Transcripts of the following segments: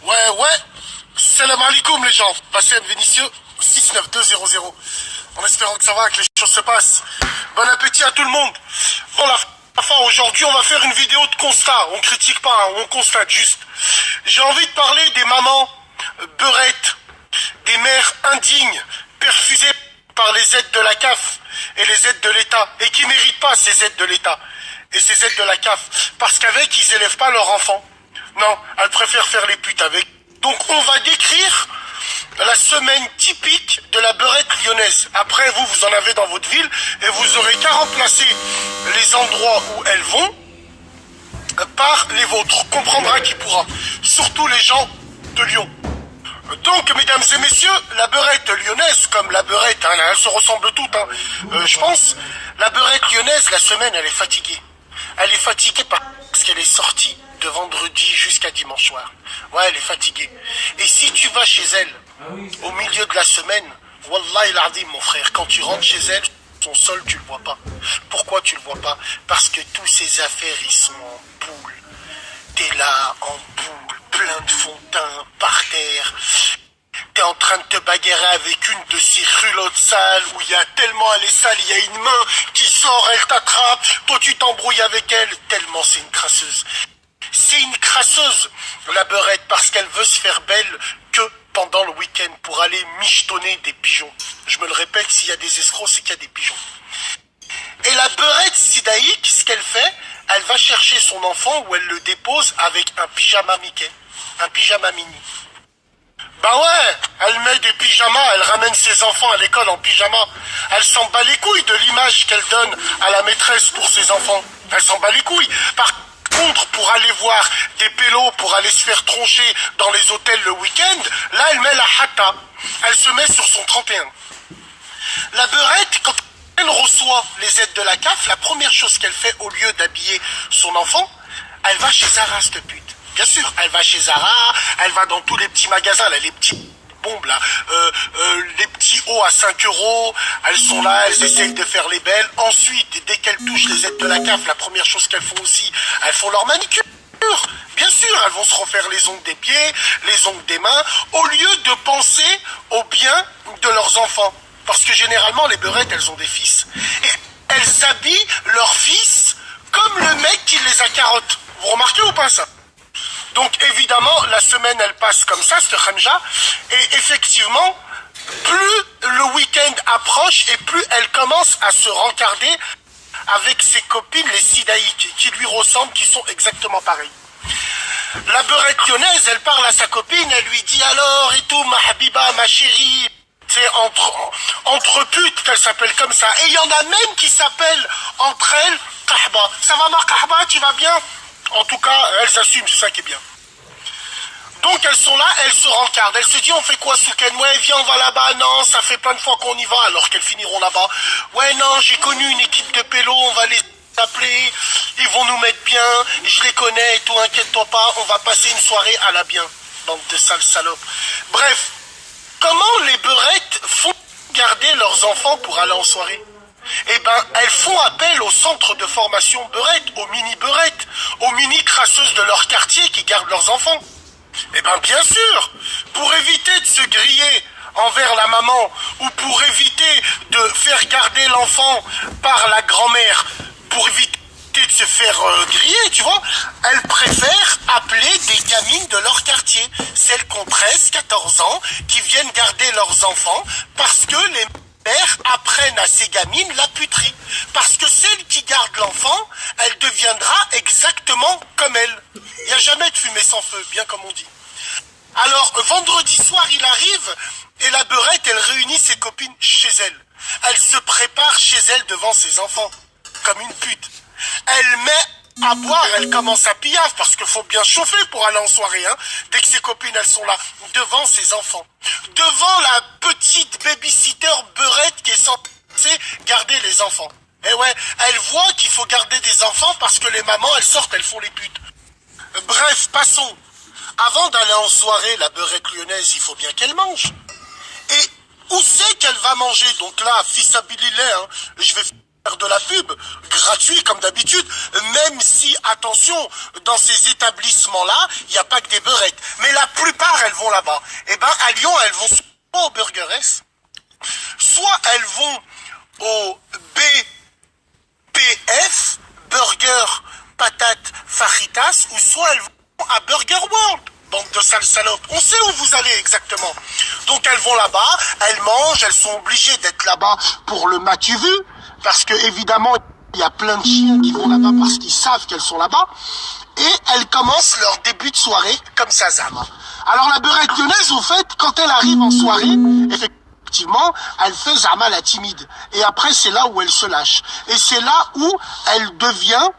Ouais, ouais. Salam alaikum les gens. Bassem Vénitieux, 69200. En espérant que ça va, que les choses se passent. Bon appétit à tout le monde. Bon, la fin, aujourd'hui, on va faire une vidéo de constat. On critique pas, hein, on constate juste. J'ai envie de parler des mamans beurettes, des mères indignes, perfusées par les aides de la CAF et les aides de l'État, et qui méritent pas ces aides de l'État et ces aides de la CAF, parce qu'avec, ils élèvent pas leurs enfants. Non, elles préfèrent faire les putes avec. Donc on va décrire la semaine typique de la beurette lyonnaise. Après, vous en avez dans votre ville, et vous aurez qu'à remplacer les endroits où elles vont par les vôtres. On comprendra qui pourra. Surtout les gens de Lyon. Donc, mesdames et messieurs, la beurette lyonnaise, comme la beurette, hein, elles se ressemblent toutes, hein, je pense, la beurette lyonnaise, la semaine, elle est fatiguée. Elle est fatiguée parce qu'elle est sortie de vendredi jusqu'à dimanche soir. Ouais, elle est fatiguée. Et si tu vas chez elle, au milieu de la semaine, Wallah il adim, mon frère, quand tu rentres chez elle, son sol, tu le vois pas. Pourquoi tu le vois pas? Parce que tous ses affaires, ils sont en boule. T'es là, en boule, plein de fond de teint, par terre. T'es en train de te bagarrer avec une de ces roulottes sales où il y a tellement elle est sale, il y a une main qui sort, elle t'attrape, toi tu t'embrouilles avec elle, tellement c'est une crasseuse. C'est une crasseuse, la beurette, parce qu'elle veut se faire belle que pendant le week-end pour aller michetonner des pigeons. Je me le répète, s'il y a des escrocs, c'est qu'il y a des pigeons. Et la beurette sidaïque, ce qu'elle fait, elle va chercher son enfant où elle le dépose avec un pyjama Mickey, un pyjama mini. Bah ouais, elle met des pyjamas, elle ramène ses enfants à l'école en pyjama. Elle s'en bat les couilles de l'image qu'elle donne à la maîtresse pour ses enfants. Elle s'en bat les couilles. Par contre, pour aller voir des pélos, pour aller se faire troncher dans les hôtels le week-end, là elle met la hata. Elle se met sur son 31. La beurette, quand elle reçoit les aides de la CAF, la première chose qu'elle fait au lieu d'habiller son enfant, elle va chez Zara, cette pute. Bien sûr, elle va chez Zara, elle va dans tous les petits magasins, là, les petits bombes, là, les petits hauts à 5 euros, elles sont là, elles essayent de faire les belles. Ensuite, dès qu'elles touchent les aides de la CAF, la première chose qu'elles font aussi, elles font leur manicure. Bien sûr, elles vont se refaire les ongles des pieds, les ongles des mains, au lieu de penser au bien de leurs enfants. Parce que généralement, les beurettes, elles ont des fils. Et elles habillent leurs fils comme le mec qui les a carottes. Vous remarquez ou pas ça? Donc évidemment, la semaine, elle passe comme ça, ce khamja. Et effectivement, plus le week-end approche et plus elle commence à se rencarder avec ses copines, les sidaïques, qui lui ressemblent, qui sont exactement pareilles. La beurette lyonnaise, elle parle à sa copine, elle lui dit alors et tout, ma habiba, ma chérie. C'est entre putes qu'elle s'appelle comme ça. Et il y en a même qui s'appellent entre elles Kahba. Ça va ma Kahba, tu vas bien? En tout cas, elles assument, c'est ça qui est bien. Donc elles sont là, elles se rencardent. Elles se disent on fait quoi Souken? Ouais viens on va là-bas. Non, ça fait plein de fois qu'on y va alors qu'elles finiront là-bas. Ouais non, j'ai connu une équipe de pélos, on va les appeler. Ils vont nous mettre bien, je les connais et tout, inquiète-toi pas, on va passer une soirée à la bien. Bande de sales salopes. Bref, comment les beurettes font garder leurs enfants pour aller en soirée? Eh ben, elles font appel au centre de formation beurette, aux mini-beurettes, aux mini-crasseuses de leur quartier qui gardent leurs enfants. Eh ben, bien sûr, pour éviter de se griller envers la maman ou pour éviter de faire garder l'enfant par la grand-mère, pour éviter de se faire griller, tu vois, elles préfèrent appeler des gamines de leur quartier, celles qui ont 13, 14 ans, qui viennent garder leurs enfants parce que les mères apprennent à ces gamines la puterie. Parce que celle qui garde l'enfant, elle deviendra exactement comme elle. Il n'y a jamais de fumée sans feu, bien comme on dit. Alors, vendredi soir, il arrive, et la beurette, elle réunit ses copines chez elle. Elle se prépare chez elle devant ses enfants, comme une pute. Elle met à boire, elle commence à piaf, parce qu'il faut bien chauffer pour aller en soirée, hein. Dès que ses copines, elles sont là, devant ses enfants. Devant la petite babysitter beurette qui est censée garder les enfants. Et ouais, elle voit qu'il faut garder des enfants parce que les mamans, elles sortent, elles font les putes. Bref, passons. Avant d'aller en soirée, la beurette lyonnaise, il faut bien qu'elle mange. Et où c'est qu'elle va manger? Donc là, fils habililé, hein, je vais faire de la pub, gratuit comme d'habitude, même si, attention, dans ces établissements-là, il n'y a pas que des beurettes. Mais la plupart elles vont là-bas. Et ben à Lyon, elles vont soit au Burger S, soit elles vont au BPF, Burger Patate Fajitas, ou soit elles vont à Burger World. Bande de sales salopes. On sait où vous allez exactement. Donc elles vont là-bas, elles mangent, elles sont obligées d'être là-bas pour le matu vu, parce que évidemment il y a plein de chiens qui vont là-bas parce qu'ils savent qu'elles sont là-bas, et elles commencent leur début de soirée comme ça, Zama. Alors la beurette lyonnaise, au fait, quand elle arrive en soirée, effectivement, elle fait Zama la timide. Et après c'est là où elle se lâche. Et c'est là où elle devient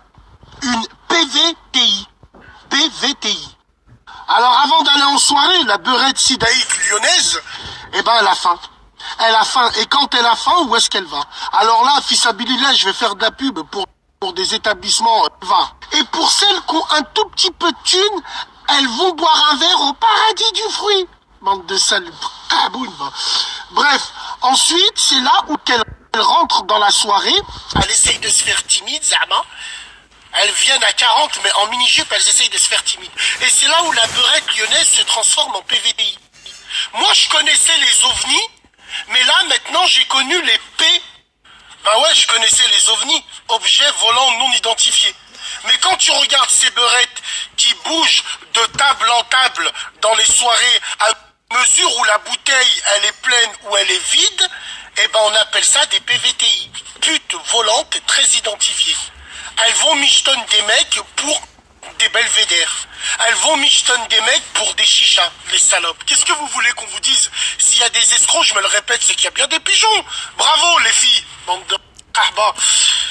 une PVTI. PVTI. Alors avant d'aller en soirée, la beurette sidaïque lyonnaise, eh ben elle a faim. Elle a faim. Et quand elle a faim, où est-ce qu'elle va? Alors là, fissabilillah, je vais faire de la pub pour des établissements. Va. Et pour celles qui ont un tout petit peu de thunes, elles vont boire un verre au paradis du fruit. Bande de salopes. Kaboum. Bref, ensuite, c'est là où elle rentre dans la soirée. Elle essaye de se faire timide, Zama. Elles viennent à 40, mais en mini-jupe, elles essayent de se faire timides. Et c'est là où la beurette lyonnaise se transforme en PVTI. Moi, je connaissais les ovnis, mais là, maintenant, j'ai connu les P. Bah ouais, je connaissais les ovnis, objets volants non identifiés. Mais quand tu regardes ces beurettes qui bougent de table en table dans les soirées, à mesure où la bouteille, elle est pleine ou elle est vide, eh ben, on appelle ça des PVTI. Putes volantes très identifiées. Elles vont michetonner des mecs pour des belvédères. Elles vont michetonner des mecs pour des chichas, les salopes. Qu'est-ce que vous voulez qu'on vous dise? S'il y a des escrocs, je me le répète, c'est qu'il y a bien des pigeons. Bravo les filles, bande de carba.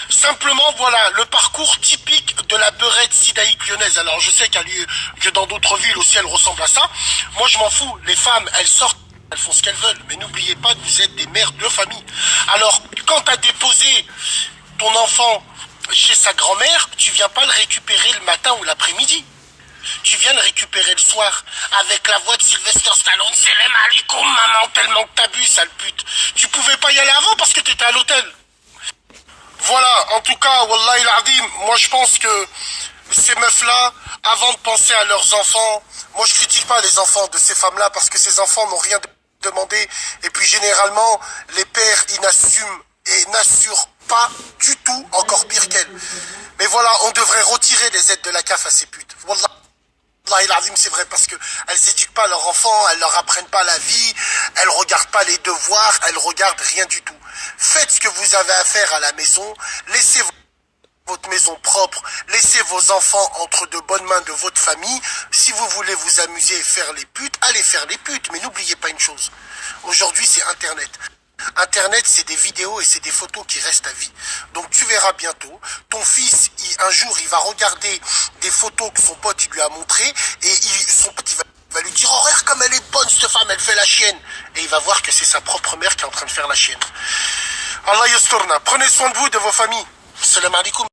Simplement, voilà, le parcours typique de la beurette sidaïque lyonnaise. Alors je sais que dans d'autres villes aussi, elle ressemble à ça. Moi, je m'en fous. Les femmes, elles sortent, elles font ce qu'elles veulent. Mais n'oubliez pas que vous êtes des mères de famille. Alors, quand tu as déposé ton enfant chez sa grand-mère, tu viens pas le récupérer le matin ou l'après-midi. Tu viens le récupérer le soir avec la voix de Sylvester Stallone. Salam alaikum, maman, tellement que t'abuses, sale pute. Tu pouvais pas y aller avant parce que t'étais à l'hôtel. Voilà, en tout cas, wallahi l'azim, moi je pense que ces meufs-là, avant de penser à leurs enfants, moi je critique pas les enfants de ces femmes-là parce que ces enfants n'ont rien demandé. Et puis généralement, les pères, ils n'assument et n'assurent pas du tout, encore pire qu'elles. Mais voilà, on devrait retirer les aides de la CAF à ces putes. Wallah, c'est vrai parce que elles éduquent pas leurs enfants, elles leur apprennent pas la vie, elles regardent pas les devoirs, elles regardent rien du tout. Faites ce que vous avez à faire à la maison, laissez votre maison propre, laissez vos enfants entre de bonnes mains de votre famille. Si vous voulez vous amuser et faire les putes, allez faire les putes. Mais n'oubliez pas une chose, aujourd'hui c'est Internet. Internet, c'est des vidéos et c'est des photos qui restent à vie. Donc tu verras bientôt, ton fils, un jour, il va regarder des photos que son pote il lui a montrées et son pote il va lui dire « Oh, regarde comme elle est bonne cette femme, elle fait la chienne !» Et il va voir que c'est sa propre mère qui est en train de faire la chienne. Allah yasturna, prenez soin de vous et de vos familles. Salam alaikum.